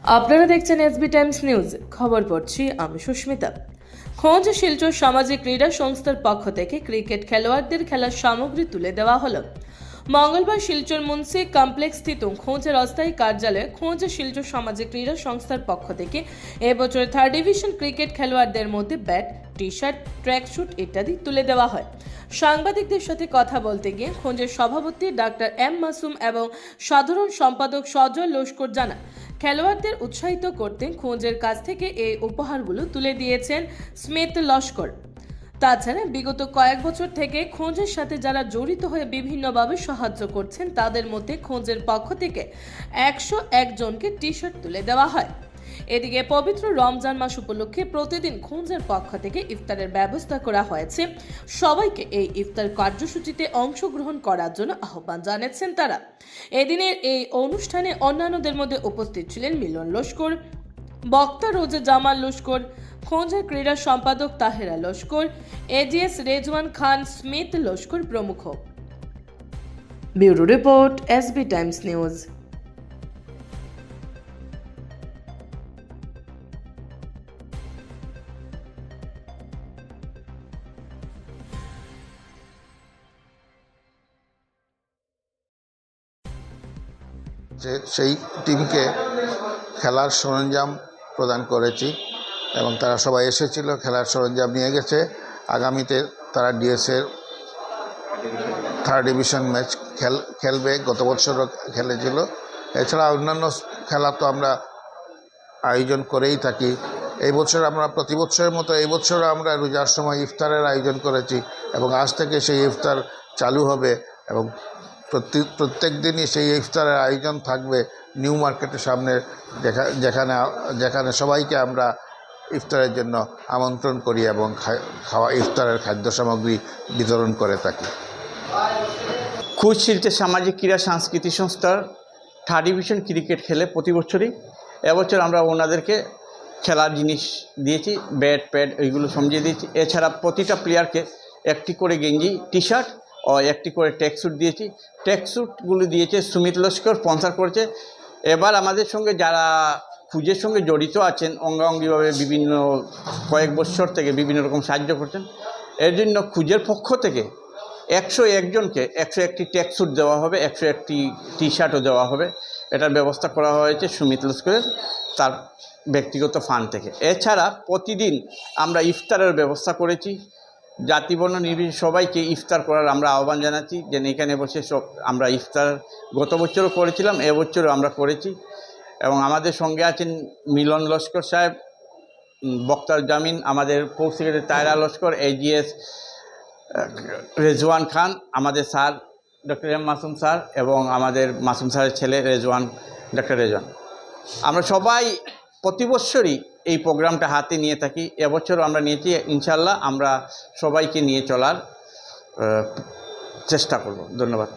আপনারা দেখছেন SB Times news. খবর পড়ছি আমি সুস্মিতা। খোঁজ শিলচর সামাজিক ক্রীড়া সংস্থার পক্ষ থেকে ক্রিকেট খেলোয়াড়দের খেলার সামগ্রী তুলে দেওয়া হলো। মঙ্গলবার শিলচর মুন্সি কমপ্লেক্স স্থিত খোঁজের অস্থায়ী কার্যালয়ে খোঁজ শিলচর সামাজিক ক্রীড়া সংস্থার পক্ষ থেকে এবছর 3rd ডিভিশন ক্রিকেট খেলোয়াড়দের মধ্যে bat, T shirt, track sweet ইত্যাদি তুলে দেওয়া হয়। সাংবাদিকদের সাথে কথা বলতে গিয়ে খোঁজের সভাপতি ডাক্তার এম মাসুম এবং সাধারণ সম্পাদক সজল লস্কর জানান, খেলোয়াড়দের উৎসাহিত করতে খোঁজের কাছ থেকে এই উপহারগুলো তুলে দিয়েছেন স্মিথ লস্কর। তাছাড়া বিগত কয়েক বছর থেকে খোঁজের সাথে যারা জড়িত হয়ে বিভিন্নভাবে সাহায্য করছেন তাদের মধ্যে খোঁজের পক্ষ থেকে 101 জনকে টি শার্ট তুলে দেওয়া হয়। এদিকে পবিত্র রমজান মাস উপলক্ষে প্রতিদিন খোঁজের পক্ষ থেকে ইফতারের ব্যবস্থা করা হয়েছে। সবাইকে এই ইফতার কার্যসূচিতে অংশগ্রহণ করার জন্য আহ্বান জানাচ্ছেন তারা। এদিনের এই অনুষ্ঠানে অন্যান্যদের মধ্যে উপস্থিত ছিলেন মিলন লস্কর, বক্তা রোজে জামাল লস্কর, খোঁজের ক্রীড়া সম্পাদক তাহেরা লস্কর, এজিএস রেজওয়ান খান, স্মিথ লস্কর প্রমুখ। Bureau report, SB Times news. সেই টিমকে খেলার সরঞ্জাম প্রদান করেছি এবং তারা সবাই এসেছিল, খেলার সরঞ্জাম নিয়ে গেছে। আগামীতে তারা ডিএসের 3rd ডিভিশন ম্যাচ খেলবে। গত বছরও খেলেছিল। এছাড়া অন্যান্য খেলা তো আমরা আয়োজন করেই থাকি। এই বছর আমরা প্রতি বছরের মতো এই বছরও আমরা রোজার সময় ইফতারের আয়োজন করেছি এবং আজ থেকে সেই ইফতার চালু হবে এবং প্রত্যেক দিনই সেই ইফতারের আয়োজন থাকবে নিউ মার্কেটের সামনে, যেখানে সবাইকে আমরা ইফতারের জন্য আমন্ত্রণ করি এবং ইফতারের খাদ্য সামগ্রী বিতরণ করে থাকি। খোঁজ শিলচর সামাজিক ক্রীড়া সাংস্কৃতিক সংস্থার 3rd ডিভিশন ক্রিকেট খেলে প্রতি বছরই। এবছর আমরা ওনাদেরকে খেলার জিনিস দিয়েছি, ব্যাট প্যাড এইগুলো সমঝিয়ে দিয়েছি। এছাড়া প্রতিটা প্লেয়ারকে একটি করে গেঞ্জি, টি শার্ট ও একটি করে ট্র্যাক স্যুট দিয়েছি। ট্র্যাক স্যুটগুলো দিয়েছে সুমিত লস্কর, স্পন্সর করেছে। এবার আমাদের সঙ্গে যারা খোঁজের সঙ্গে জড়িত আছেন অঙ্গাঙ্গিভাবে বিভিন্ন কয়েক বছর থেকে বিভিন্ন রকম সাহায্য করছেন, এর জন্য খোঁজের পক্ষ থেকে 101 জনকে 101টি ট্র্যাক স্যুট দেওয়া হবে, 101টি টি শার্টও দেওয়া হবে। এটার ব্যবস্থা করা হয়েছে সুমিত লস্করের তার ব্যক্তিগত ফান্ড থেকে। এছাড়া প্রতিদিন আমরা ইফতারের ব্যবস্থা করেছি। জাতিবর্ণ নির্বিশেষে সবাইকে ইফতার করার আমরা আহ্বান জানাচ্ছি, যে এখানে বসে সব আমরা ইফতার গত বছরও করেছিলাম, এবছরও আমরা করেছি। এবং আমাদের সঙ্গে আছেন মিলন লস্কর সাহেব, বক্তার জামিন, আমাদের course secretary Tahera Laskar, AGS Rezwan Khan, আমাদের sir doctor M Masum sir এবং আমাদের মাসুম স্যারের ছেলে রেজওয়ান, ডক্টর রেজওয়ান। আমরা সবাই প্রতি বছরই এই প্রোগ্রামটা হাতে নিয়ে থাকি। এবছরও আমরা নিয়েছি। ইনশাল্লাহ আমরা সবাইকে নিয়ে চলার চেষ্টা করব। ধন্যবাদ।